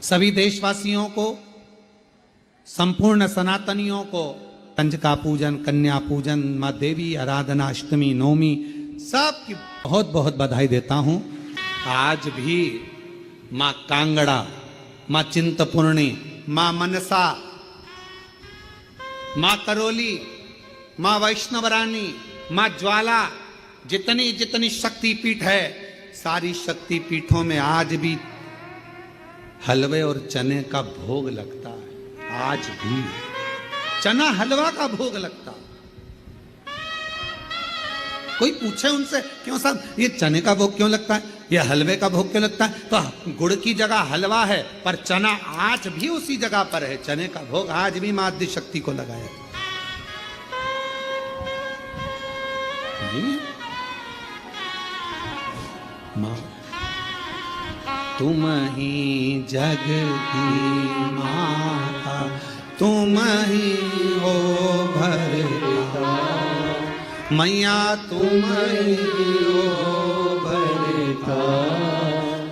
सभी देशवासियों को, संपूर्ण सनातनियों को कंजका पूजन, कन्या पूजन, माँ देवी आराधना, अष्टमी, नवमी सबकी बहुत बहुत बधाई देता हूं। आज भी माँ कांगड़ा, माँ चिंतपूर्णी, माँ मनसा, माँ करोली, माँ वैष्णवरानी, माँ ज्वाला, जितनी जितनी शक्तिपीठ है, सारी शक्तिपीठों में आज भी हलवे और चने का भोग लगता है। आज भी चना हलवा का भोग लगता है। कोई पूछे उनसे, क्यों साहब ये चने का भोग क्यों लगता है, ये हलवे का भोग क्यों लगता है, तो गुड़ की जगह हलवा है, पर चना आज भी उसी जगह पर है। चने का भोग आज भी मां आदि शक्ति को लगाया मां। तुम ही जग की माता, तुम ही हो भरता, मैया तुम ही हो भरता,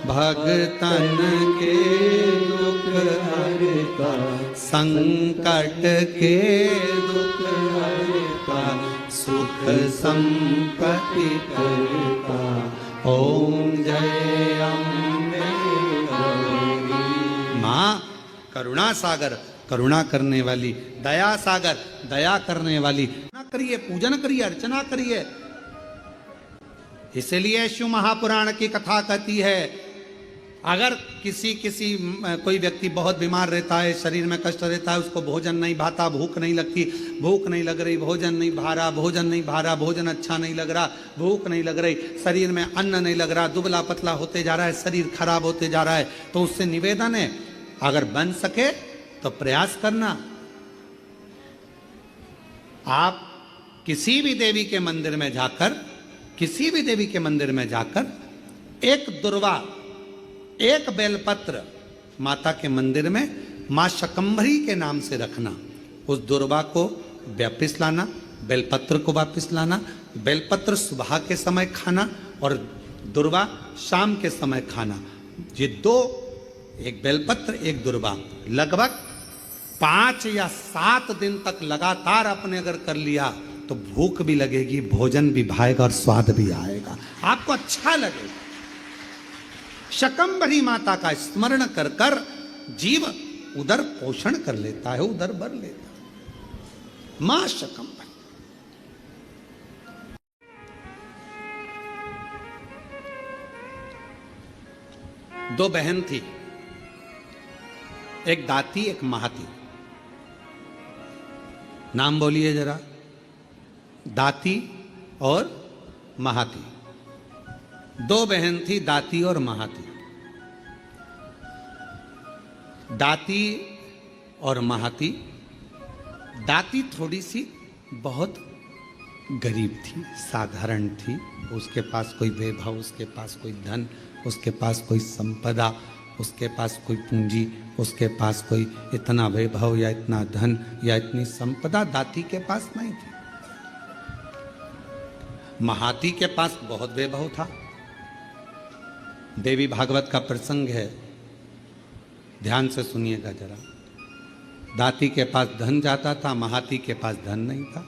भगतन के दुख हरता, संकट के दुख हरता, सुख संपत्ति करता। ओम जय अम्बे गौरी। माँ करुणा सागर, करुणा करने वाली, दया सागर, दया करने वाली। करिए, पूजन करिए, अर्चना करिए। इसलिए शिव महापुराण की कथा कहती है, अगर कोई व्यक्ति बहुत बीमार रहता है, शरीर में कष्ट रहता है, उसको भोजन नहीं भाता, भूख नहीं लगती, भूख नहीं लग रही, भोजन नहीं भा रहा, भोजन नहीं भा रहा, भोजन अच्छा नहीं लग रहा, भूख नहीं लग रही, शरीर में अन्न नहीं लग रहा, दुबला पतला होते जा रहा है, शरीर खराब होते जा रहा है, तो उससे निवेदन है, अगर बन सके तो प्रयास करना। आप किसी भी देवी के मंदिर में जाकर, किसी भी देवी के मंदिर में जाकर एक दुर्वा, एक बेलपत्र माता के मंदिर में मां शकंभरी के नाम से रखना। उस दुर्वा को वापिस लाना, बेलपत्र को वापिस लाना। बेलपत्र सुबह के समय खाना और दुर्वा शाम के समय खाना। ये दो, एक बेलपत्र एक दुर्वा, लगभग 5 या 7 दिन तक लगातार आपने अगर कर लिया तो भूख भी लगेगी, भोजन भी भाएगा और स्वाद भी आएगा, आपको अच्छा लगेगा। शकंभरी माता का स्मरण कर कर जीव उदर पोषण कर लेता है, उदर भर लेता है। मां शकंभरी। दो बहन थी, एक दाती एक महाती। नाम बोलिए जरा, दाती और महाती। दो बहन थी, दाती और महाती। दाती और महाती। दाती थोड़ी सी बहुत गरीब थी, साधारण थी, उसके पास कोई वैभव, उसके पास कोई धन, उसके पास कोई संपदा, उसके पास कोई पूंजी, उसके पास कोई इतना वैभव या इतना धन या इतनी संपदा दाती के पास नहीं थी। महाती के पास बहुत वैभव था। देवी भागवत का प्रसंग है, ध्यान से सुनिएगा जरा। दाती के पास धन जाता था, महाती के पास धन नहीं था।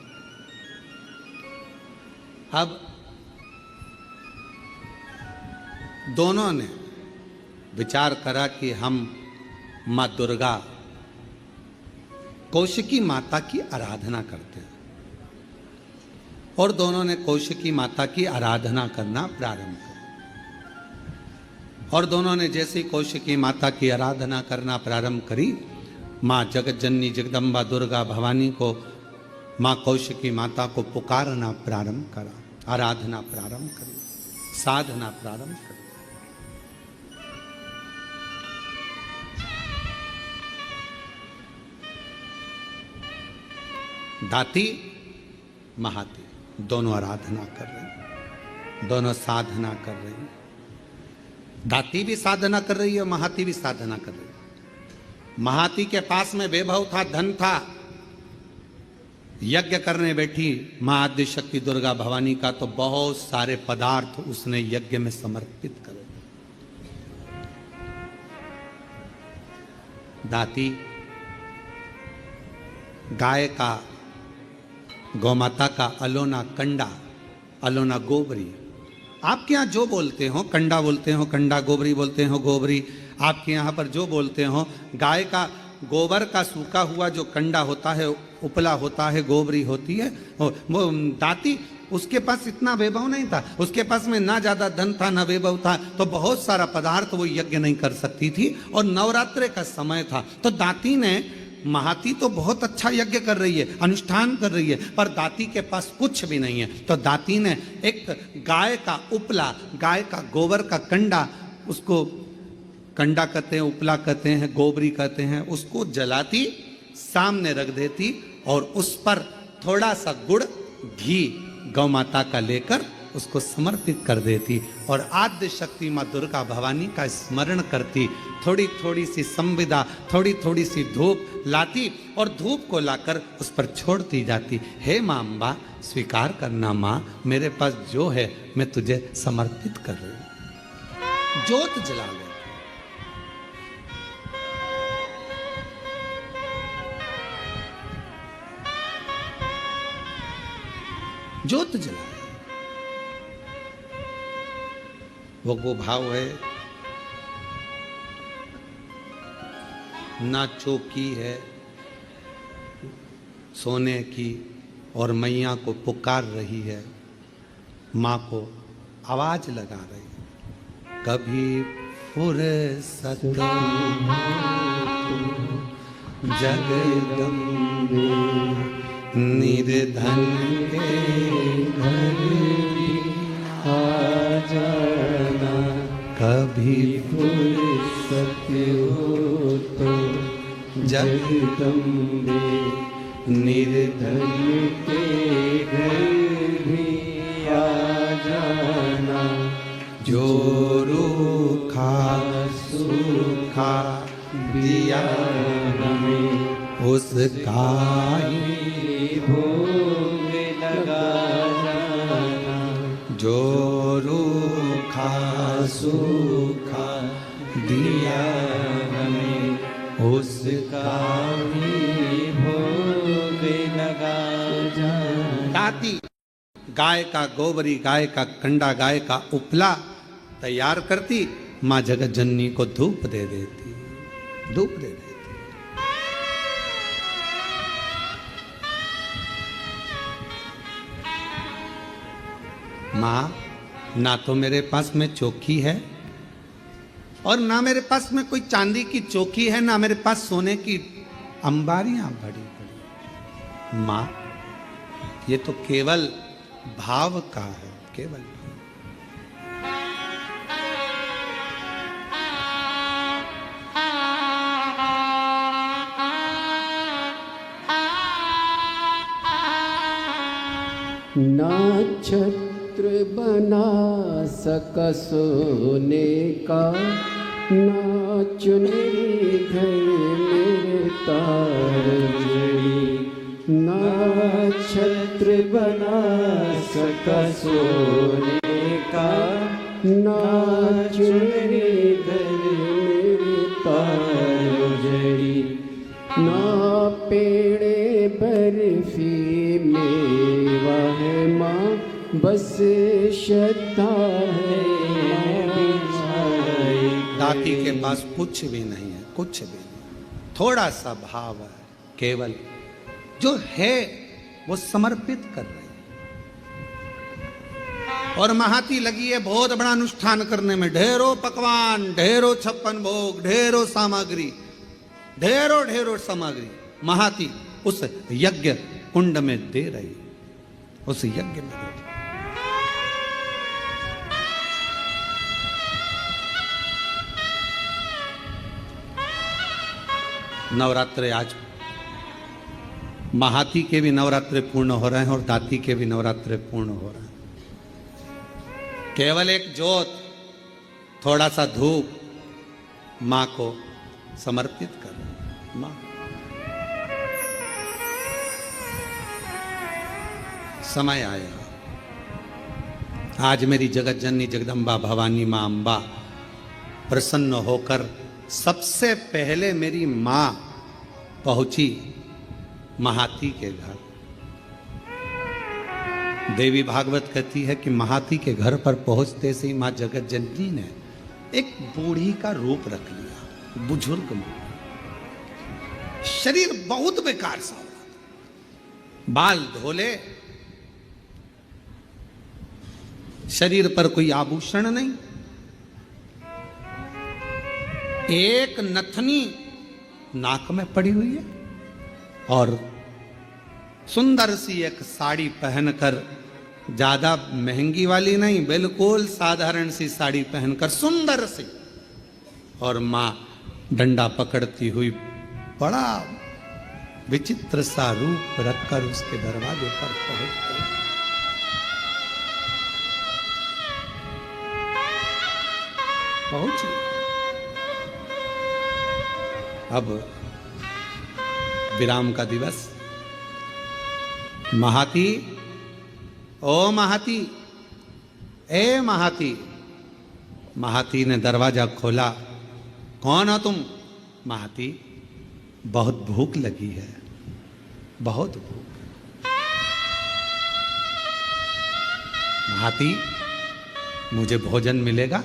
अब दोनों ने विचार करा कि हम मां दुर्गा, कौशिकी माता की आराधना करते हैं, और दोनों ने कौशिकी माता की आराधना करना प्रारंभ किया। और दोनों ने जैसे कौशिकी माता की आराधना करना प्रारंभ करी, माँ जगत जननी जगदम्बा दुर्गा भवानी को, माँ कौशिकी माता को पुकारना प्रारंभ करा, आराधना प्रारंभ करी, साधना प्रारंभ करी। दाती महाती दोनों आराधना कर रहे, दोनों साधना कर रही। दाती भी साधना कर रही है, महाती भी साधना कर रही है। महाती के पास में वैभव था, धन था, यज्ञ करने बैठी मां आदि शक्ति दुर्गा भवानी का, तो बहुत सारे पदार्थ उसने यज्ञ में समर्पित करे। दाती, गाय का, गौमाता का अलोना कंडा, अलोना गोबरी, आपके यहाँ जो बोलते हो, कंडा बोलते हो कंडा, गोबरी बोलते हो गोबरी, आपके यहाँ पर जो बोलते हो, गाय का गोबर का सूखा हुआ जो कंडा होता है, उपला होता है, गोबरी होती है, वो दाती, उसके पास इतना वैभव नहीं था, उसके पास में ना ज्यादा धन था ना वैभव था, तो बहुत सारा पदार्थ वो यज्ञ नहीं कर सकती थी, और नवरात्रे का समय था, तो दाती ने, महाती तो बहुत अच्छा यज्ञ कर रही है, अनुष्ठान कर रही है, पर दाती के पास कुछ भी नहीं है, तो दाती ने एक गाय का उपला, गाय का गोबर का कंडा, उसको कंडा कहते हैं, उपला कहते हैं, गोबरी कहते हैं, उसको जलाती, सामने रख देती, और उस पर थोड़ा सा गुड़, घी गौ माता का लेकर उसको समर्पित कर देती, और आद्य शक्ति माँ दुर्गा भवानी का स्मरण करती, थोड़ी थोड़ी सी संविदा, थोड़ी थोड़ी सी धूप लाती, और धूप को लाकर उस पर छोड़ती जाती। हे माँ अम्बा, स्वीकार करना माँ, मेरे पास जो है मैं तुझे समर्पित कर रही हूँ। ज्योत जला ले, ज्योत जला, वो भाव है, ना चौकी है सोने की, और मैया को पुकार रही है, माँ को आवाज लगा रही है, कभी फुर्सत जगदम्बे निर्धन के घर आ जाना, कभी फुर्सत हो तो जगदम्बे निर्धन के घर भी आ जाना, जो रूखा सूखा दिया हमें उसका ही भोग लगा जाना, जो रूखा सूखा दिया हमें उसका ही भोग लगा जाना। दाती गाय का गोबरी, गाय का कंडा, गाय का उपला तैयार करती, माँ जगत जननी को धूप दे देती, धूप दे देती। माँ, ना तो मेरे पास में चौकी है, और ना मेरे पास में कोई चांदी की चौकी है, ना मेरे पास सोने की अंबारियां बड़ी बड़ी। माँ, ये तो केवल भाव का है, केवल ना छत्र बना सका सोने का, ना चुनरी घर मेरे तार जड़ी, ना छत्र बना सका सोने का, ना चुनरी घर मेरे तार जड़ी, ना पेड़े बर्फी मेवा है माँ, बस श्रद्धा है। दाती के पास कुछ भी नहीं है, कुछ भी नहीं, थोड़ा सा भाव है, केवल जो है वो समर्पित कर रहे हैं। और महाती लगी है बहुत बड़ा अनुष्ठान करने में, ढेरों पकवान, ढेरों 56 भोग, ढेरों सामग्री, ढेरों ढेरों सामग्री महाती उस यज्ञ कुंड में दे रही, उस यज्ञ में दे रही। नवरात्रे आज महाती के भी नवरात्रे पूर्ण हो रहे हैं और दाती के भी नवरात्रे पूर्ण हो रहे हैं। केवल एक ज्योत, थोड़ा सा धूप मां को समर्पित कर रहे हैं। मां, समय आया, आज मेरी जगत जननी जगदम्बा भवानी मां अम्बा प्रसन्न होकर सबसे पहले मेरी मां पहुंची महाती के घर। देवी भागवत कहती है कि महाती के घर पर पहुंचते से ही मां जगत जननी ने एक बूढ़ी का रूप रख लिया, बुजुर्ग में। शरीर बहुत बेकार सा हो रहा था, बाल धोले, शरीर पर कोई आभूषण नहीं, एक नथनी नाक में पड़ी हुई है और सुंदर सी एक साड़ी पहनकर, ज्यादा महंगी वाली नहीं, बिल्कुल साधारण सी साड़ी पहनकर सुंदर सी, और मां डंडा पकड़ती हुई बड़ा विचित्र सा रूप रखकर उसके दरवाजे पर पहुंच गई। पहुंची। अब विराम का दिवस। महाती, ओ महाती, ए महाती। महाती ने दरवाजा खोला। कौन हो तुम? महाती, बहुत भूख लगी है, बहुत भूख। महाती, मुझे भोजन मिलेगा?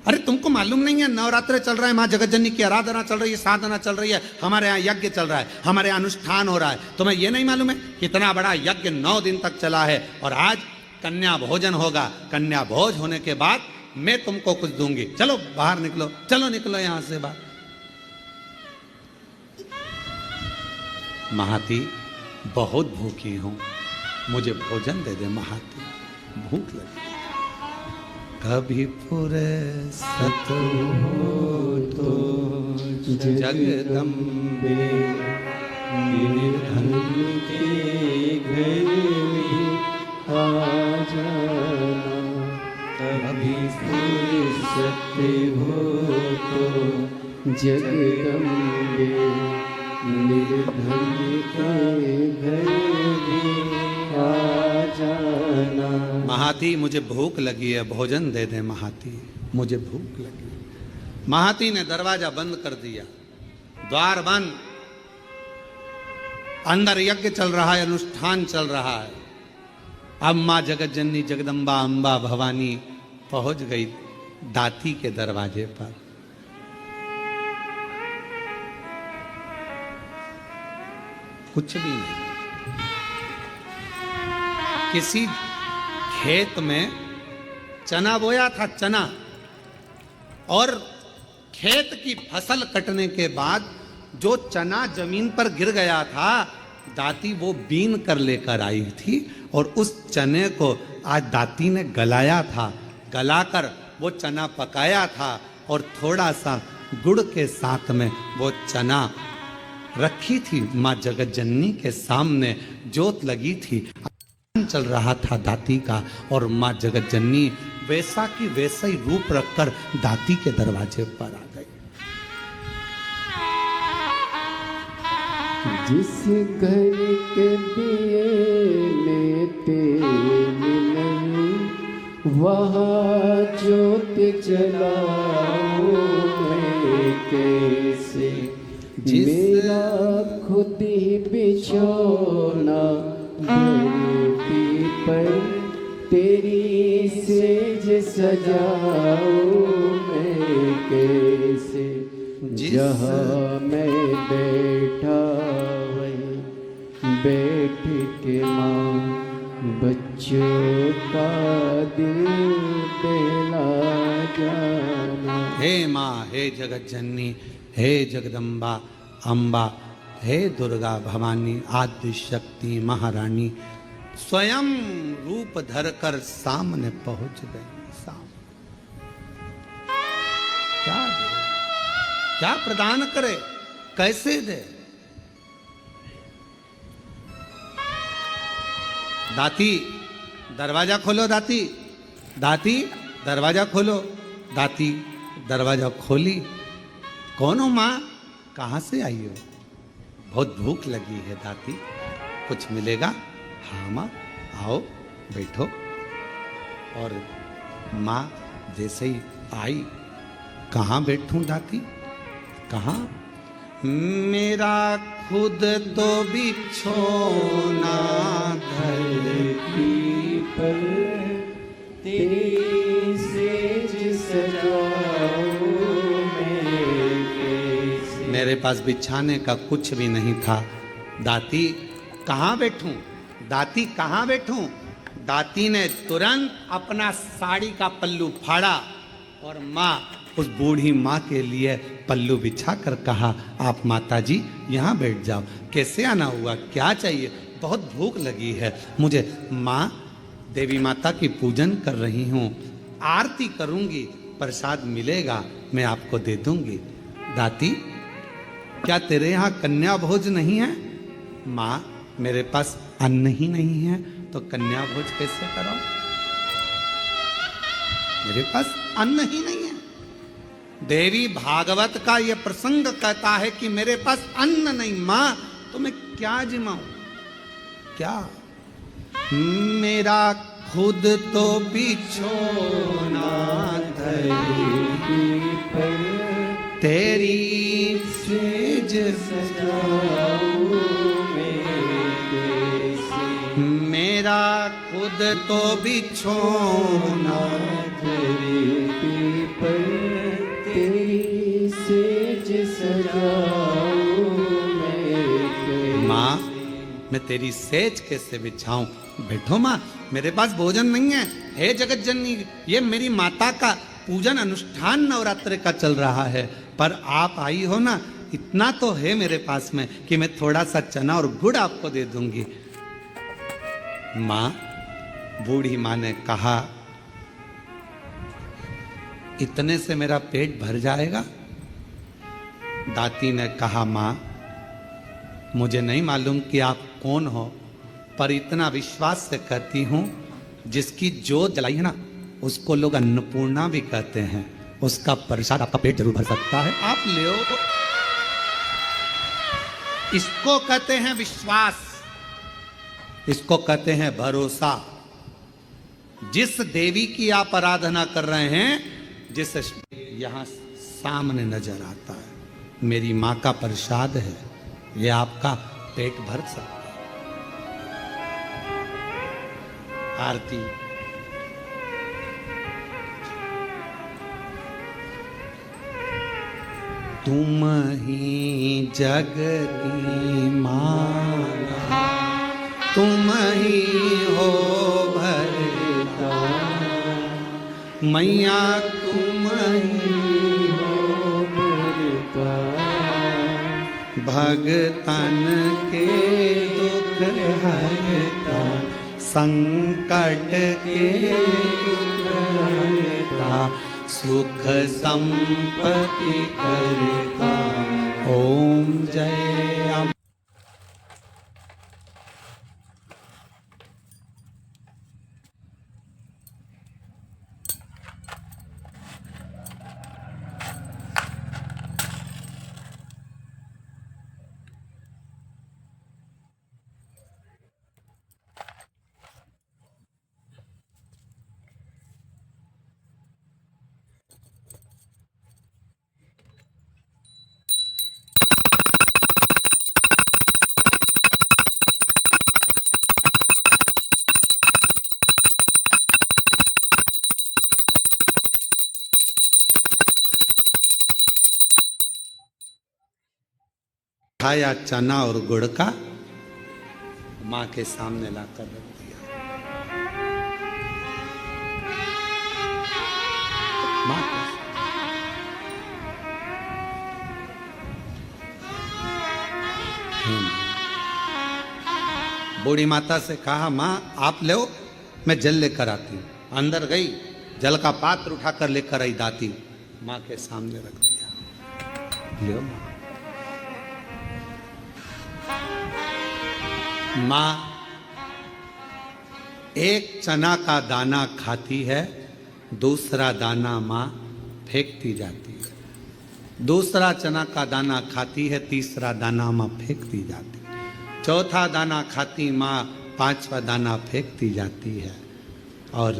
अरे तुमको मालूम नहीं है, नवरात्र चल रहा है, मां जगत जननी की आराधना चल रही है, साधना चल रही है, हमारे यहाँ यज्ञ चल रहा है, हमारे यहाँ अनुष्ठान हो रहा है। तुम्हें यह नहीं मालूम है कितना बड़ा यज्ञ 9 दिन तक चला है, और आज कन्या भोजन होगा। कन्या भोज होने के बाद मैं तुमको कुछ दूंगी। चलो बाहर निकलो, चलो निकलो यहां से बाहर। महाती, बहुत भूखी हूं, मुझे भोजन दे दे महाती, भूख लगी। कभी फुर्सत हो तो जगदम्बे निर्धन के घर में आ जाना, कभी फुर्सत हो तो जगदम्बे निर्धन के घर में आ जाना। महाती, मुझे भूख लगी है, भोजन दे दे महाती, मुझे भूख लगी। महाती ने दरवाजा बंद कर दिया, द्वार बंद। अंदर यज्ञ चल रहा है, अनुष्ठान चल रहा है। अब मां जगत जननी जगदम्बा अंबा भवानी पहुंच गई दाती के दरवाजे पर। कुछ भी नहीं, किसी खेत में चना बोया था, चना, और खेत की फसल कटने के बाद जो चना जमीन पर गिर गया था, दाती वो बीन कर लेकर आई थी, और उस चने को आज दाती ने गलाया था। गलाकर वो चना पकाया था, और थोड़ा सा गुड़ के साथ में वो चना रखी थी मां जगत जननी के सामने। जोत लगी थी, चल रहा था दाती का, और मां जगत जननी वैसा की वैसा ही रूप रखकर दाती के दरवाजे पर आ गई। जिस घर के दिए में तेल नहीं, वहाँ ज्योत जलाऊं मैं कैसे। मेरा खुद ही बिछौना धरती पर, तेरी सेज सजाऊं मैं कैसे। जहाँ मैं बैठा वहीं बैठ के माँ बच्चों का दिल बहला जाना। हे माँ, हे जगत जननी, हे जगदम्बा अम्बा, हे दुर्गा भवानी, आदि शक्ति महारानी स्वयं रूप धरकर सामने पहुंच गई। क्या दे, क्या प्रदान करे, कैसे दे? दाती, दरवाजा खोलो दाती, दाती दरवाजा खोलो। दाती दरवाजा खोली। कौन हो माँ, कहाँ से आई हो? बहुत भूख लगी है दाती, कुछ मिलेगा? हाँ माँ, आओ बैठो। और माँ जैसे ही आई कहाँ बैठूं दाती, कहाँ? मेरा खुद तो बिछोना धरती पर तेरी सेज सजाऊं मैं कैसे। मेरे पास बिछाने का कुछ भी नहीं था। दाती कहाँ बैठूं, दाती कहाँ बैठूं? दाती ने तुरंत अपना साड़ी का पल्लू फाड़ा और माँ, उस बूढ़ी माँ के लिए पल्लू बिछा कर कहा, आप माता जी यहाँ बैठ जाओ। कैसे आना हुआ, क्या चाहिए? बहुत भूख लगी है मुझे। माँ, देवी माता की पूजन कर रही हूँ, आरती करूँगी, प्रसाद मिलेगा मैं आपको दे दूँगी। दाती, क्या तेरे यहाँ कन्या भोज नहीं है? माँ, मेरे पास अन्न ही नहीं है तो कन्या भोज कैसे करो? मेरे पास अन्न ही नहीं है। देवी भागवत का यह प्रसंग कहता है कि मेरे पास अन्न नहीं। मां, तो मैं क्या जिमाऊं, क्या? मेरा खुद तो बिछोना धरती पर तेरी सेज सजाऊं मैं कैसे। मेरा खुद तो बिछोना धरती पर तेरी सेज सजाऊं मैं कैसे। माँ, मैं तेरी सेज कैसे बिछाऊं? बैठो माँ, मेरे पास भोजन नहीं है। हे जगत जननी, ये मेरी माता का पूजन अनुष्ठान नवरात्र का चल रहा है, पर आप आई हो ना, इतना तो है मेरे पास में कि मैं थोड़ा सा चना और गुड़ आपको दे दूंगी। माँ, बूढ़ी माँ ने कहा, इतने से मेरा पेट भर जाएगा? दाती ने कहा, माँ, मुझे नहीं मालूम कि आप कौन हो, पर इतना विश्वास से कहती हूं, जिसकी जोत जलाई है ना, उसको लोग अन्नपूर्णा भी कहते हैं। उसका प्रसाद आपका पेट जरूर भर सकता है, आप ले। इसको कहते हैं विश्वास, इसको कहते हैं भरोसा। जिस देवी की आप आराधना कर रहे हैं, जिस यहां सामने नजर आता है, मेरी मां का प्रसाद है, ये आपका पेट भर सकता है। आरती। तुम ही जग की माला, तुम ही हो भरता, मैया तुम ही हो भरता, भगतन के दुख हरता, संकट के दुख हरता, सुख संपत्ति करता। ओम जय अम्बे। खाया चना और गुड़ का, माँ के सामने लाकर रख दिया। माँ बूढ़ी माता से कहा, माँ आप ले, मैं जल लेकर आती हूँ। अंदर गई, जल का पात्र उठाकर लेकर आई। दाती माँ के सामने रख दिया। लो माँ, एक चना का दाना खाती है, दूसरा दाना माँ फेंकती जाती है। दूसरा चना का दाना खाती है, तीसरा दाना माँ फेंकती जाती है। चौथा दाना खाती माँ, पांचवा दाना फेंकती जाती है। और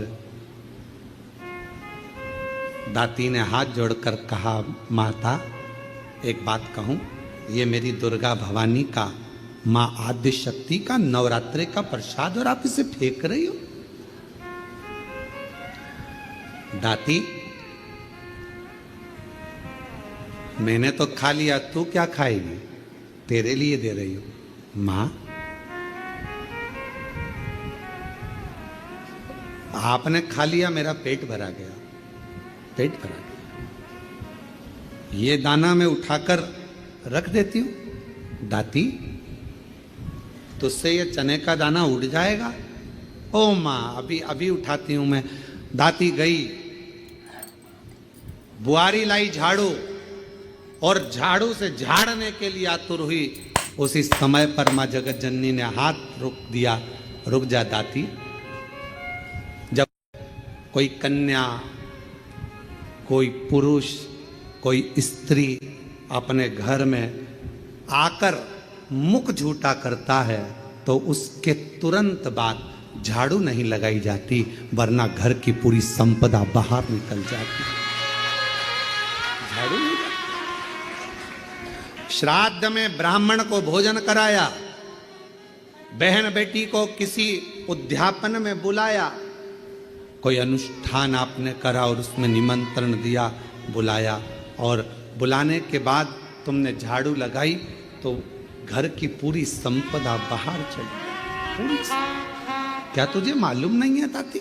दाती ने हाथ जोड़कर कहा, माता एक बात कहूं, ये मेरी दुर्गा भवानी का, मां आद्य शक्ति का नवरात्रि का प्रसाद और आप इसे फेंक रही हो। दाती मैंने तो खा लिया, तू क्या खाएगी, तेरे लिए दे रही हूं। मां आपने खा लिया, मेरा पेट भरा गया, पेट भरा गया, ये दाना मैं उठाकर रख देती हूं। दाती तुझसे ये चने का दाना उड़ जाएगा। ओ मां अभी अभी उठाती हूं मैं। दाती गई, बुआरी लाई झाड़ू और झाड़ू से झाड़ने के लिए आतुर हुई। उसी समय पर मां जगत जननी ने हाथ रोक दिया, रुक जा दाती। जब कोई कन्या, कोई पुरुष, कोई स्त्री अपने घर में आकर मुख झूठा करता है तो उसके तुरंत बाद झाड़ू नहीं लगाई जाती, वरना घर की पूरी संपदा बाहर निकल जाती। झाड़ू नहीं लगाई। श्राद्ध में ब्राह्मण को भोजन कराया, बहन बेटी को किसी उद्यापन में बुलाया, कोई अनुष्ठान आपने करा और उसमें निमंत्रण दिया, बुलाया, और बुलाने के बाद तुमने झाड़ू लगाई तो घर की पूरी संपदा बाहर चली गई। क्या तुझे मालूम नहीं है ताती?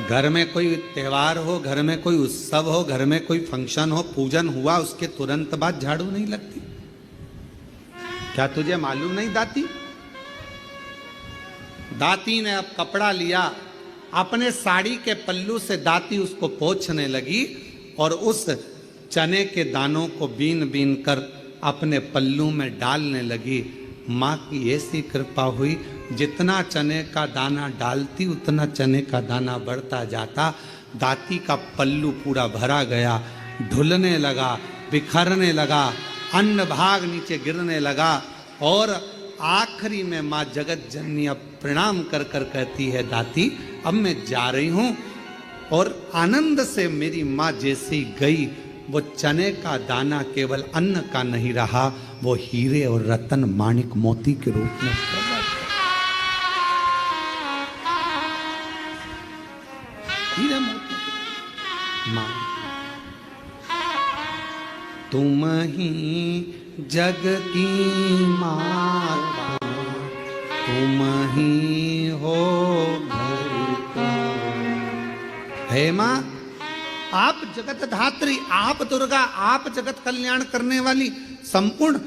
घर में कोई त्योहार हो, घर में कोई उत्सव हो, घर में कोई फंक्शन हो, पूजन हुआ, उसके तुरंत बाद झाड़ू नहीं लगती। क्या तुझे मालूम नहीं दाती? दाती ने अब कपड़ा लिया, अपने साड़ी के पल्लू से दाती उसको पोंछने लगी और उस चने के दानों को बीन बीन कर अपने पल्लू में डालने लगी। माँ की ऐसी कृपा हुई, जितना चने का दाना डालती उतना चने का दाना बढ़ता जाता। दाती का पल्लू पूरा भरा गया, ढुलने लगा, बिखरने लगा, अन्न भाग नीचे गिरने लगा, और आखिरी में माँ जगत जननी अब प्रणाम कर कर कहती है, दाती अब मैं जा रही हूँ। और आनंद से मेरी माँ जैसी गई, वो चने का दाना केवल अन्न का नहीं रहा, वो हीरे और रतन माणिक मोती के रूप में हीरे मोती। माँ तुम ही जग की माता, तुम ही हो घर का। हे माँ, आप जगत धात्री, आप दुर्गा, आप जगत कल्याण करने वाली, संपूर्ण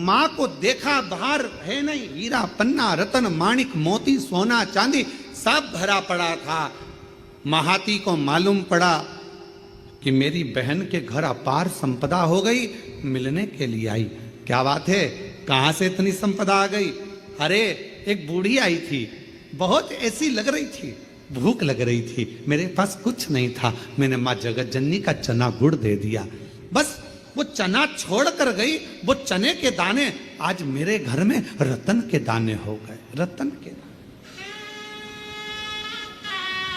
माँ को देखा, बाहर है नहीं, हीरा पन्ना रतन माणिक मोती सोना चांदी सब भरा पड़ा था। महाती को मालूम पड़ा कि मेरी बहन के घर अपार संपदा हो गई, मिलने के लिए आई। क्या बात है, कहां से इतनी संपदा आ गई? अरे एक बूढ़ी आई थी, बहुत ऐसी लग रही थी, भूख लग रही थी, मेरे पास कुछ नहीं था, मैंने माँ जगत जननी का चना गुड़ दे दिया। बस वो चना छोड़ कर गई, वो चने के दाने आज मेरे घर में रतन के दाने हो गए, रतन के दाने।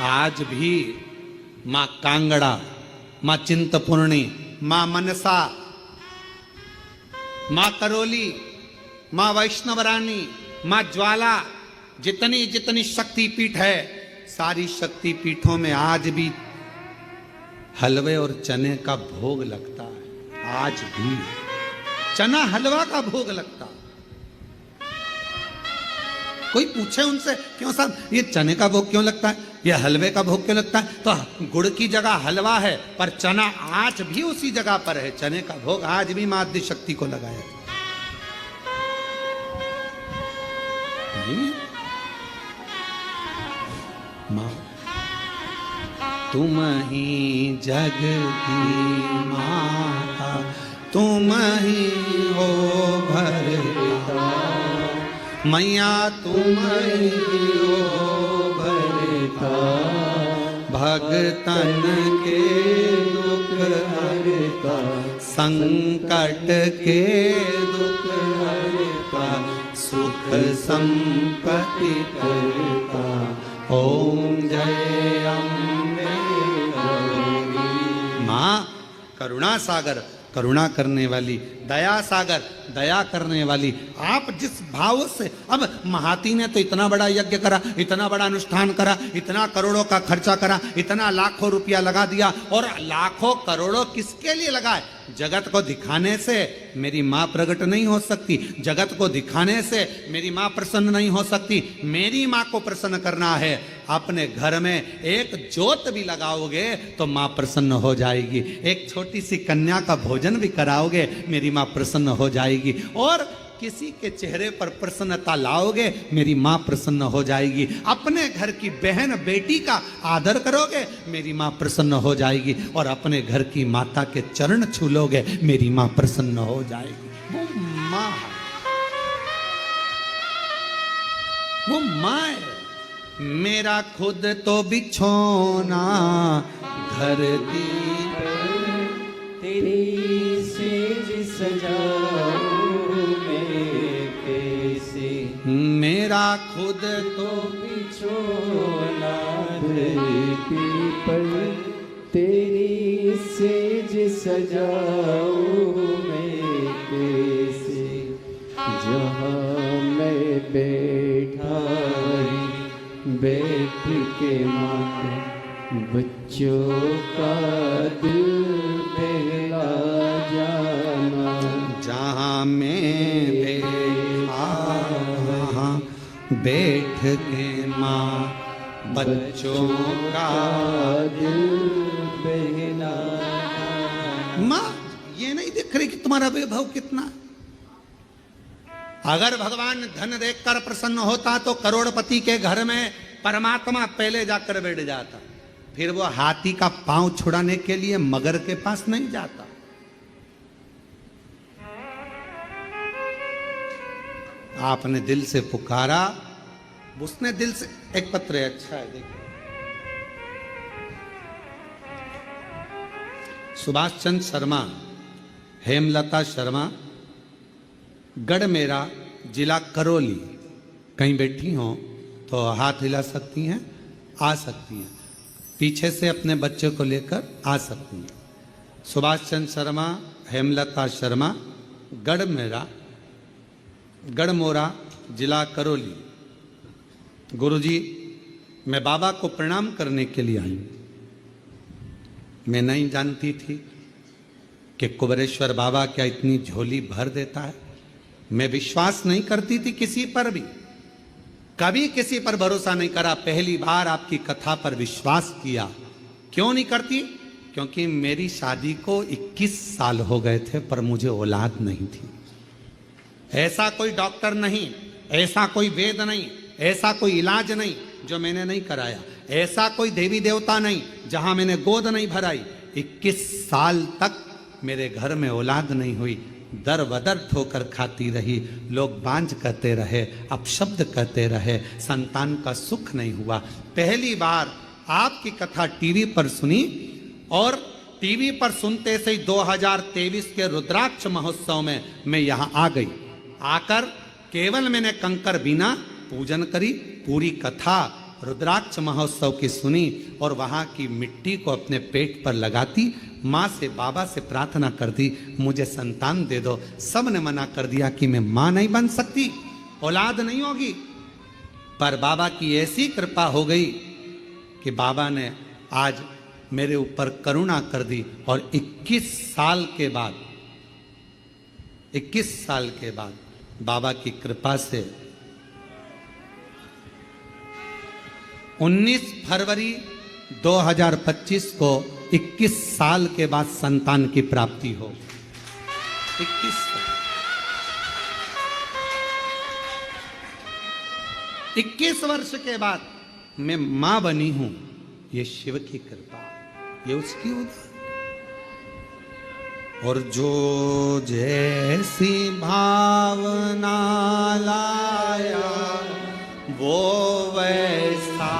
आज भी माँ कांगड़ा, माँ चिंतपूर्णी, माँ मनसा, माँ करोली, माँ वैष्णवरानी, माँ ज्वाला, जितनी जितनी शक्तिपीठ है, सारी शक्ति पीठों में आज भी हलवे और चने का भोग लगता है। आज भी चना हलवा का भोग लगता। कोई पूछे उनसे, क्यों साहब ये चने का भोग क्यों लगता है, ये हलवे का भोग क्यों लगता है, तो गुड़ की जगह हलवा है, पर चना आज भी उसी जगह पर है। चने का भोग आज भी माँ आद्य शक्ति को लगाया। माँ तुम ही जग की माता, तुम ही हो भरता, मैया तुम ही हो भरता, भगतन के दुख हरता, संकट के दुख हरता, सुख संपत्ति करता, ओम जय अम्बे गौरी। माँ करुणा सागर, करुणा करने वाली, दया सागर, दया करने वाली, आप जिस भाव से, अब महाती ने तो इतना बड़ा यज्ञ करा, इतना बड़ा अनुष्ठान करा, इतना करोड़ों का खर्चा करा, इतना लाखों रुपया लगा दिया, और लाखों करोड़ों किसके लिए लगाए? जगत को दिखाने से मेरी माँ प्रकट नहीं हो सकती, जगत को दिखाने से मेरी माँ प्रसन्न नहीं हो सकती। मेरी माँ को प्रसन्न करना है, अपने घर में एक ज्योत भी लगाओगे तो माँ प्रसन्न हो जाएगी, एक छोटी सी कन्या का भोजन भी कराओगे मेरी माँ प्रसन्न हो जाएगी, और किसी के चेहरे पर प्रसन्नता लाओगे मेरी माँ प्रसन्न हो जाएगी। अपने घर की बहन बेटी का आदर करोगे मेरी माँ प्रसन्न हो जाएगी, और अपने घर की माता के चरण छू लोगे मेरी माँ प्रसन्न हो जाएगी। वो माँ, वो माँ है। मेरा खुद तो बिछोना घर दी, तेरी सेज सजाऊं मैं कैसे। मेरा खुद तो बिछोना धरती पर, तेरी सेज सजाऊं मैं कैसे। जहाँ मैं बैठा बैठ के माँ बच्चों का दिल बहला जाना। जहाँ मैं बैठ के माँ बच्चों का दिल बहला। माँ ये नहीं दिख रही कि तुम्हारा वैभव कितना है? अगर भगवान धन देखकर प्रसन्न होता तो करोड़पति के घर में परमात्मा पहले जाकर बैठ जाता, फिर वो हाथी का पांव छुड़ाने के लिए मगर के पास नहीं जाता। आपने दिल से पुकारा, उसने दिल से, एक पत्र है, अच्छा है देखिए, सुभाष चंद्र शर्मा, हेमलता शर्मा, गढ़मेरा, जिला करौली। कहीं बैठी हो तो हाथ हिला सकती हैं, आ सकती हैं, पीछे से अपने बच्चे को लेकर आ सकती हैं। सुभाष चंद्र शर्मा, हेमलता शर्मा, गढ़मेरा, गढ़मोरा, जिला करौली। गुरुजी, मैं बाबा को प्रणाम करने के लिए आई हूँ। मैं नहीं जानती थी कि कुबरेश्वर बाबा क्या इतनी झोली भर देता है। मैं विश्वास नहीं करती थी किसी पर भी, कभी किसी पर भरोसा नहीं करा। पहली बार आपकी कथा पर विश्वास किया। क्यों नहीं करती? क्योंकि मेरी शादी को 21 साल हो गए थे पर मुझे औलाद नहीं थी। ऐसा कोई डॉक्टर नहीं, ऐसा कोई वेद नहीं, ऐसा कोई इलाज नहीं जो मैंने नहीं कराया, ऐसा कोई देवी देवता नहीं जहां मैंने गोद नहीं भराई। 21 साल तक मेरे घर में औलाद नहीं हुई, दर बदर ठोकर खाती रही, लोग बांझ कहते रहे, अपशब्द कहते रहे, संतान का सुख नहीं हुआ। पहली बार आपकी कथा टीवी पर सुनी, और टीवी पर सुनते से ही 2023 के रुद्राक्ष महोत्सव में मैं यहाँ आ गई। आकर केवल मैंने कंकर बीना, पूजन करी, पूरी कथा रुद्राक्ष महोत्सव की सुनी, और वहाँ की मिट्टी को अपने पेट पर लगाती, माँ से, बाबा से प्रार्थना कर दी, मुझे संतान दे दो। सब ने मना कर दिया कि मैं माँ नहीं बन सकती, औलाद नहीं होगी। पर बाबा की ऐसी कृपा हो गई कि बाबा ने आज मेरे ऊपर करुणा कर दी, और 21 साल के बाद 21 साल के बाद बाबा की कृपा से 19 फरवरी 2025 को 21 साल के बाद संतान की प्राप्ति हो। 21 वर्ष के बाद मैं मां बनी हूं। ये शिव की कृपा, ये उसकी उदार। और जो जैसी भावना लाया वो वैसा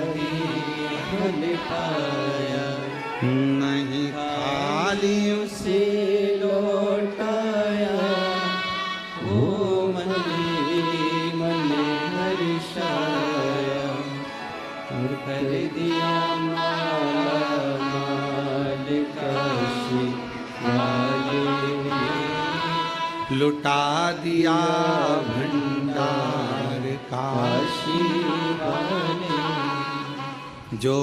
ही फल पाया, नहीं खाली उसे लौटाया, वो मन मन हर्षाया। लुटा दिया भंडार काशी वाले जो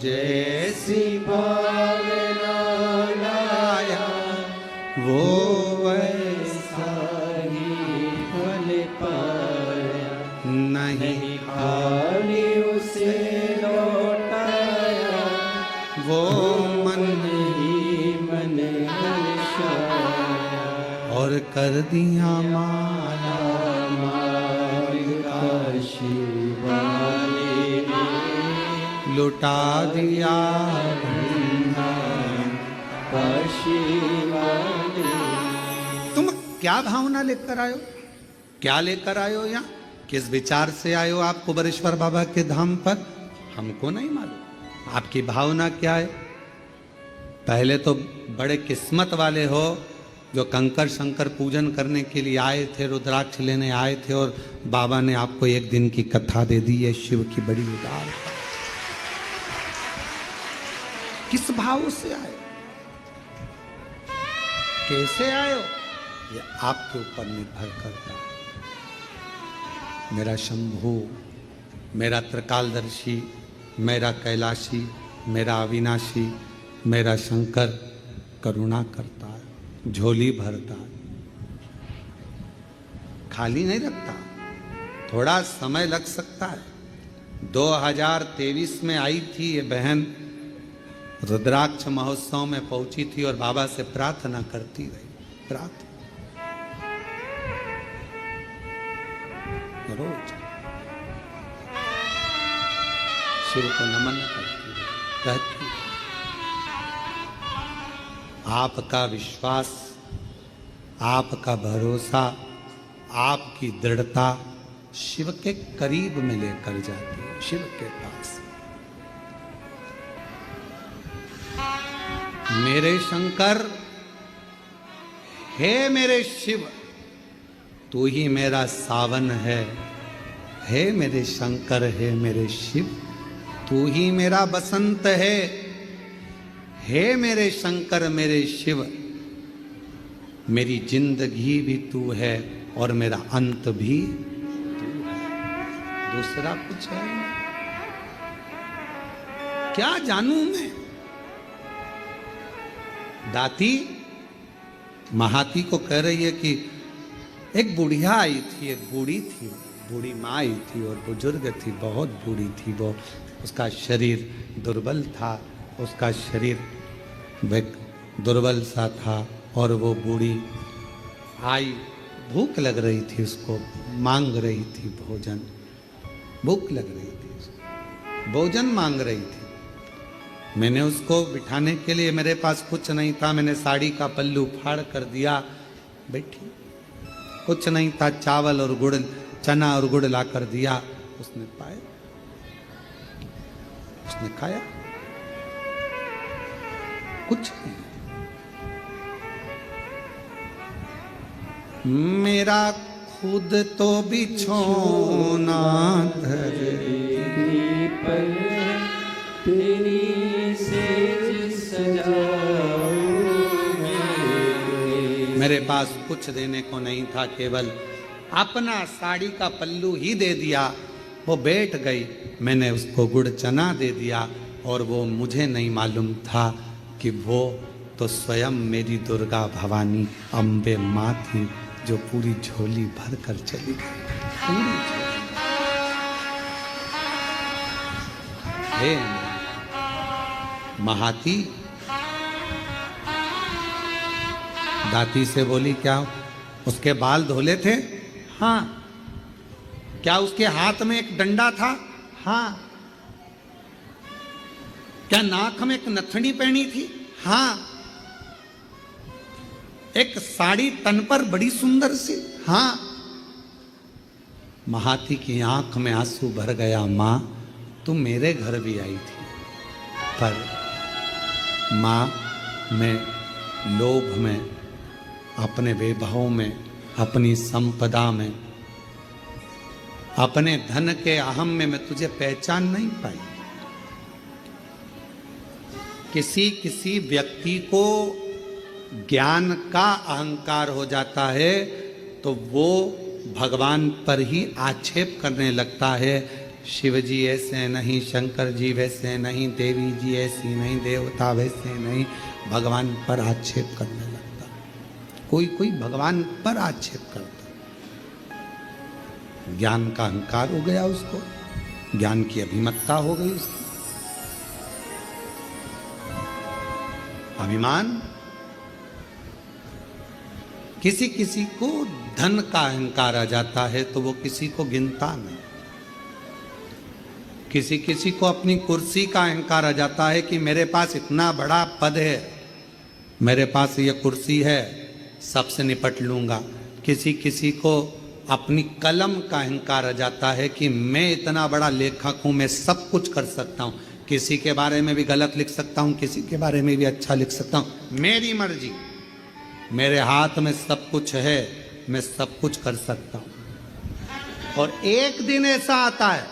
जैसी भावना लाया वो वैसा ही फल पाया नहीं खाली उसे लौटाया वो मन ही मन हर्षाया और कर दिया माला काशी वाले लुटा दिया काशी वाले। तुम क्या भावना लेकर आयो, क्या लेकर आयो यहाँ, किस विचार से आयो आप कुबेरेश्वर बाबा के धाम पर, हमको नहीं मालूम। आपकी भावना क्या है? पहले तो बड़े किस्मत वाले हो जो कंकर शंकर पूजन करने के लिए आए थे, रुद्राक्ष लेने आए थे और बाबा ने आपको एक दिन की कथा दे दी है शिव की बड़ी उदार। किस भाव से आए, कैसे आयो, ये आपके ऊपर निर्भर करता है। मेरा शंभु, मेरा त्रिकालदर्शी, मेरा कैलाशी, मेरा अविनाशी, मेरा शंकर करुणा करता है, झोली भरता है, खाली नहीं रखता। थोड़ा समय लग सकता है। 2023 में आई थी ये बहन, रुद्राक्ष महोत्सव में पहुंची थी और बाबा से प्रार्थना करती रही, प्रार्थना रोज शिव को नमन करती रही, कहती आपका विश्वास, आपका भरोसा, आपकी दृढ़ता शिव के करीब में लेकर जाती है, शिव के पास। मेरे शंकर, हे मेरे शिव, तू ही मेरा सावन है। हे मेरे शंकर, हे मेरे शिव, तू ही मेरा बसंत है। हे मेरे शंकर, मेरे शिव, मेरी जिंदगी भी तू है और मेरा अंत भी तू है, दूसरा कुछ है क्या जानूं मैं। दाती महाती को कह रही है कि एक बुढ़िया आई थी, एक बूढ़ी थी, बूढ़ी माँ आई थी और बुजुर्ग थी, बहुत बूढ़ी थी वो, उसका शरीर दुर्बल था, उसका शरीर दुर्बल सा था और वो बूढ़ी आई, भूख लग रही थी उसको, मांग रही थी भोजन, भूख लग रही थी उसको, भोजन मांग रही थी। मैंने उसको बिठाने के लिए, मेरे पास कुछ नहीं था, मैंने साड़ी का पल्लू फाड़ कर दिया, बैठी, कुछ नहीं था, चावल और गुड़, चना और गुड़ ला कर दिया, उसने पाया, उसने खाया, कुछ नहीं। मेरा खुद तो बिछोना धरती पर तेरी सेज सजाऊं मेरे पास कुछ देने को नहीं था, केवल अपना साड़ी का पल्लू ही दे दिया। वो बैठ गई, मैंने उसको गुड़ चना दे दिया और वो मुझे नहीं मालूम था कि वो तो स्वयं मेरी दुर्गा भवानी अम्बे माँ थी जो पूरी झोली भर कर चली गई, पूरी झोली। हे महाती दाती से बोली, क्या उसके बाल धोले थे? हाँ। क्या उसके हाथ में एक डंडा था? हाँ। क्या नाक में एक नथनी पहनी थी? हाँ। एक साड़ी तन पर बड़ी सुंदर सी? हाँ। महाती की आंख में आंसू भर गया, मां तुम मेरे घर भी आई थी, पर मां मैं लोभ में, अपने वैभव में, अपनी संपदा में, अपने धन के अहम में मैं तुझे पहचान नहीं पाई। किसी किसी व्यक्ति को ज्ञान का अहंकार हो जाता है तो वो भगवान पर ही आक्षेप करने लगता है। शिव जी ऐसे नहीं, शंकर जी वैसे नहीं, देवी जी ऐसी नहीं, देवता वैसे नहीं, भगवान पर आक्षेप करने लगता। कोई कोई भगवान पर आक्षेप करता। ज्ञान का अहंकार हो गया उसको, ज्ञान की अभिमत्ता हो गई उसकी, अभिमान। किसी किसी को धन का अहंकार आ जाता है तो वो किसी को गिनता नहीं। किसी किसी को अपनी कुर्सी का अहंकार आ जाता है कि मेरे पास इतना बड़ा पद है, मेरे पास ये कुर्सी है, सबसे निपट लूंगा। किसी किसी को अपनी कलम का अहंकार आ जाता है कि मैं इतना बड़ा लेखक हूं, मैं सब कुछ कर सकता हूं, किसी के बारे में भी गलत लिख सकता हूं, किसी के बारे में भी अच्छा लिख सकता हूं, मेरी मर्जी, मेरे हाथ में सब कुछ है, मैं सब कुछ कर सकता हूं। और एक दिन ऐसा आता है,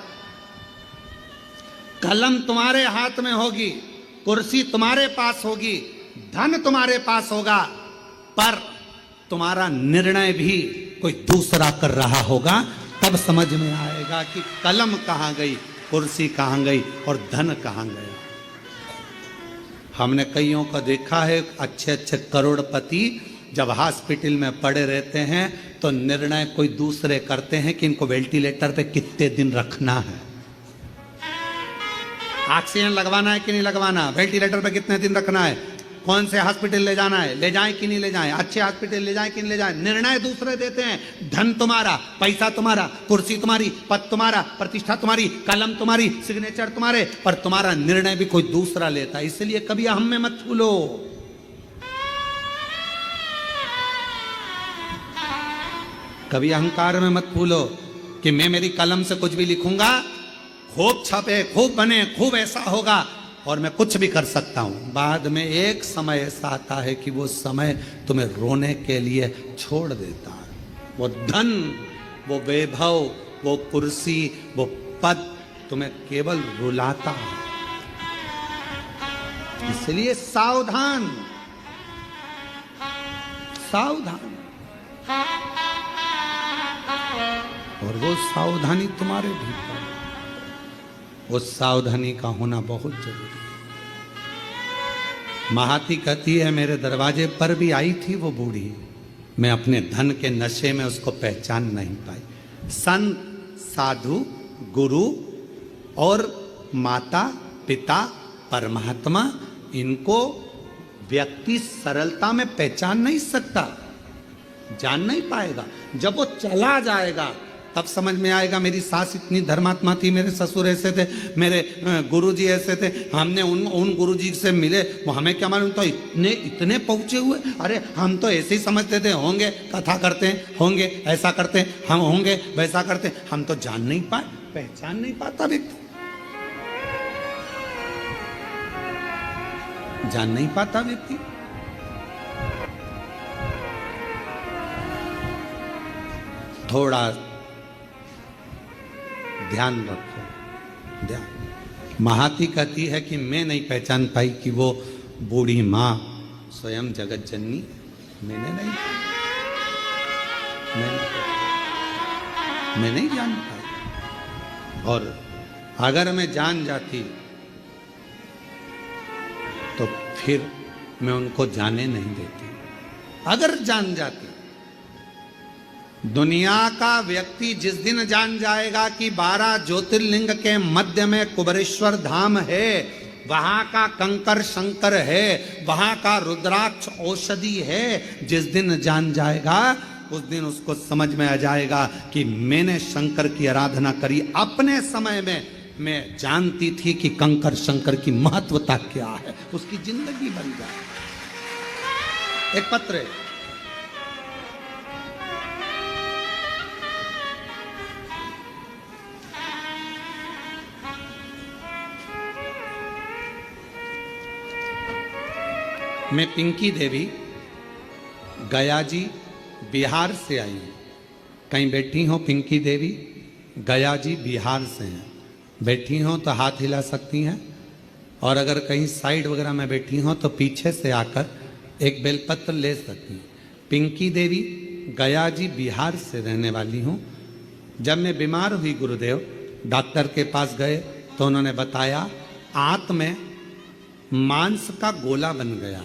कलम तुम्हारे हाथ में होगी, कुर्सी तुम्हारे पास होगी, धन तुम्हारे पास होगा, पर तुम्हारा निर्णय भी कोई दूसरा कर रहा होगा। तब समझ में आएगा कि कलम कहां गई, कुर्सी कहां गई और धन कहां गया। हमने कईयों को देखा है, अच्छे अच्छे करोड़पति जब हॉस्पिटल में पड़े रहते हैं तो निर्णय कोई दूसरे करते हैं कि इनको वेंटिलेटर पे कितने दिन रखना है, ऑक्सीजन लगवाना है कि नहीं लगवाना, वेंटिलेटर पे कितने दिन रखना है, कौन से हॉस्पिटल ले जाना है, ले जाएं कि नहीं ले जाएं, अच्छे हॉस्पिटल ले जाएं कि नहीं ले जाएं। निर्णय दूसरे देते हैं। धन तुम्हारा, पैसा तुम्हारा, कुर्सी तुम्हारी, पद तुम्हारा, प्रतिष्ठा तुम्हारी, कलम तुम्हारी, सिग्नेचर तुम्हारे, पर तुम्हारा निर्णय भी कोई दूसरा लेता है। इसलिए कभी हम में मत भूलो। कभी अहंकार में मत भूलो कि मैं मेरी कलम से कुछ भी लिखूंगा, खूब छपे, खूब बने, खूब ऐसा होगा और मैं कुछ भी कर सकता हूं। बाद में एक समय ऐसा आता है कि वो समय तुम्हें रोने के लिए छोड़ देता है। वो धन, वो वैभव, वो कुर्सी, वो पद तुम्हें केवल रुलाता है। इसलिए सावधान, सावधान। और वो सावधानी तुम्हारे भीतर, उस सावधानी का होना बहुत जरूरी है। महाती कहती है, मेरे दरवाजे पर भी आई थी वो बूढ़ी, मैं अपने धन के नशे में उसको पहचान नहीं पाई। संत, साधु, गुरु और माता पिता परमात्मा, इनको व्यक्ति सरलता में पहचान नहीं सकता, जान नहीं पाएगा। जब वो चला जाएगा तब समझ में आएगा, मेरी सास इतनी धर्मात्मा थी, मेरे ससुर ऐसे थे, मेरे गुरुजी ऐसे थे, हमने उन गुरुजी से मिले, वो हमें क्या मालूम था इतने पहुंचे हुए। अरे हम तो ऐसे ही समझते थे, होंगे कथा करते हैं, होंगे ऐसा करते हैं, हम होंगे वैसा करते हैं। हम तो जान नहीं पाए, पहचान नहीं पाता व्यक्ति, जान नहीं पाता व्यक्ति। थोड़ा ध्यान रखो, ध्यान। महाती कहती है कि मैं नहीं पहचान पाई कि वो बूढ़ी माँ स्वयं जगत जननी, मैं नहीं जान पाई। और अगर मैं जान जाती तो फिर मैं उनको जाने नहीं देती। अगर जान जाती, दुनिया का व्यक्ति जिस दिन जान जाएगा कि 12 ज्योतिर्लिंग के मध्य में कुबरेश्वर धाम है, वहां का कंकर शंकर है, वहां का रुद्राक्ष औषधि है, जिस दिन जान जाएगा उस दिन उसको समझ में आ जाएगा कि मैंने शंकर की आराधना करी। अपने समय में मैं जानती थी कि कंकर शंकर की महत्वता क्या है, उसकी जिंदगी बन जाए। एक पत्र है, मैं पिंकी देवी गया जी बिहार से आई हूँ। कहीं बैठी हो पिंकी देवी? गया जी बिहार से हैं। बैठी हो तो हाथ हिला सकती हैं, और अगर कहीं साइड वगैरह में बैठी हो तो पीछे से आकर एक बेलपत्र ले सकती हैं। पिंकी देवी गया जी बिहार से रहने वाली हूँ। जब मैं बीमार हुई गुरुदेव, डॉक्टर के पास गए तो उन्होंने बताया आंत में मांस का गोला बन गया।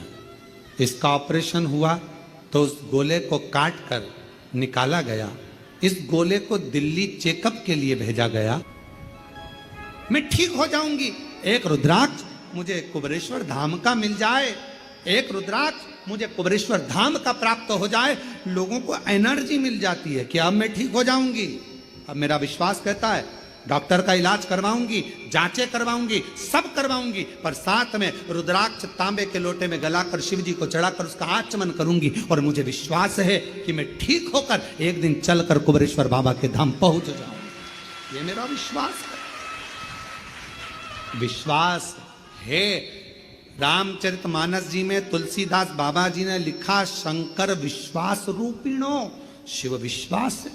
इसका ऑपरेशन हुआ तो उस गोले को काट कर निकाला गया। इस गोले को दिल्ली चेकअप के लिए भेजा गया। मैं ठीक हो जाऊंगी। एक रुद्राक्ष मुझे कुबेरेश्वर धाम का मिल जाए, एक रुद्राक्ष मुझे कुबेरेश्वर धाम का प्राप्त हो जाए, लोगों को एनर्जी मिल जाती है कि अब मैं ठीक हो जाऊंगी। अब मेरा विश्वास कहता है डॉक्टर का इलाज करवाऊंगी, जांचें करवाऊंगी, सब करवाऊंगी, पर साथ में रुद्राक्ष तांबे के लोटे में गलाकर शिव जी को चढ़ाकर उसका आचमन करूंगी। और मुझे विश्वास है कि मैं ठीक होकर एक दिन चलकर कुबेरेश्वर बाबा के धाम पहुंच जाऊंगी। ये मेरा विश्वास है। विश्वास है। रामचरितमानस जी में तुलसीदास बाबा जी ने लिखा शंकर विश्वास रूपिणो, शिव विश्वास है।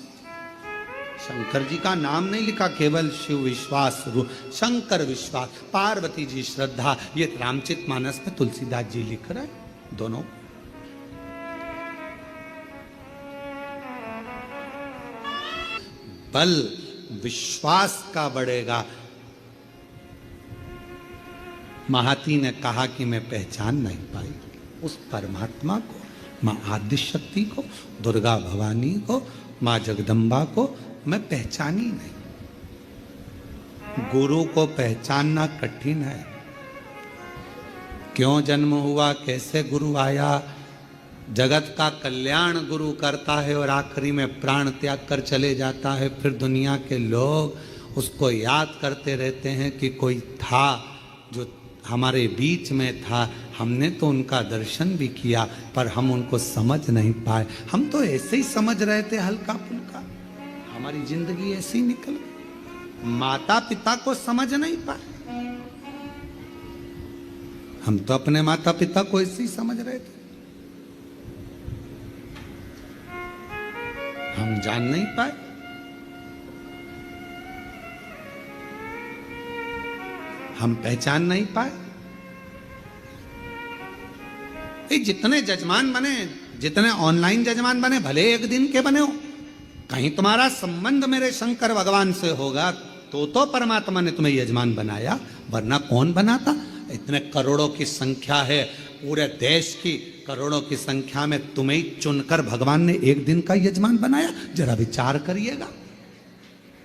शंकर जी का नाम नहीं लिखा, केवल शिव विश्वास रूप, शंकर विश्वास, पार्वती जी श्रद्धा। ये रामचरितमानस में तुलसीदास जी लिख रहे हैं दोनों। बल विश्वास का बढ़ेगा। महाती ने कहा कि मैं पहचान नहीं पाई उस परमात्मा को, मां आदि शक्ति को, दुर्गा भवानी को, मां जगदम्बा को मैं पहचानी नहीं। गुरु को पहचानना कठिन है। क्यों जन्म हुआ, कैसे गुरु आया, जगत का कल्याण गुरु करता है और आखिरी में प्राण त्याग कर चले जाता है। फिर दुनिया के लोग उसको याद करते रहते हैं कि कोई था जो हमारे बीच में था, हमने तो उनका दर्शन भी किया पर हम उनको समझ नहीं पाए। हम तो ऐसे ही समझ रहे थे हल्का फुल्का, हमारी जिंदगी ऐसी ही निकल गई। माता पिता को समझ नहीं पाए। हम तो अपने माता पिता को ऐसे ही समझ रहे थे, हम जान नहीं पाए। हम पहचान नहीं पाए। जितने जजमान बने, जितने ऑनलाइन जजमान बने, भले एक दिन के बने हो, कहीं तुम्हारा संबंध मेरे शंकर भगवान से होगा तो परमात्मा ने तुम्हें यजमान बनाया, वरना कौन बनाता। इतने करोड़ों की संख्या है, पूरे देश की करोड़ों की संख्या में तुम्हें ही चुनकर भगवान ने एक दिन का यजमान बनाया। जरा विचार करिएगा।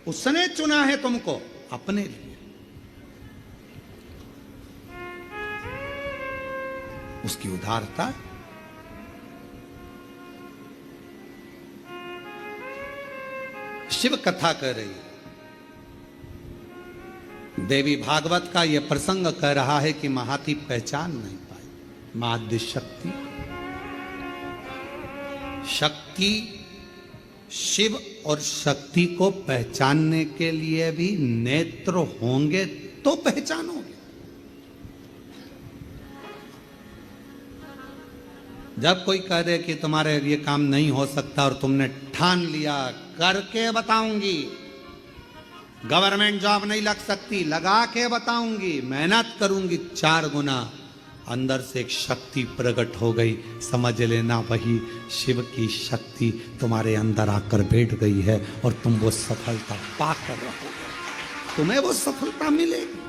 उसने चुना है तुमको अपने लिए। उसकी उदारता। शिव कथा कह रही है। देवी भागवत का यह प्रसंग कह रहा है कि महाती पहचान नहीं पाई माध्य शक्ति। शक्ति, शिव और शक्ति को पहचानने के लिए भी नेत्र होंगे तो पहचानोगे। जब कोई कह दे कि तुम्हारे ये काम नहीं हो सकता और तुमने ठान लिया करके बताऊंगी, गवर्नमेंट जॉब नहीं लग सकती, लगा के बताऊंगी, मेहनत करूंगी 4 गुना, अंदर से एक शक्ति प्रकट हो गई, समझ लेना वही शिव की शक्ति तुम्हारे अंदर आकर बैठ गई है और तुम वो सफलता पाकर रहोगे, तुम्हें वो सफलता मिलेगी।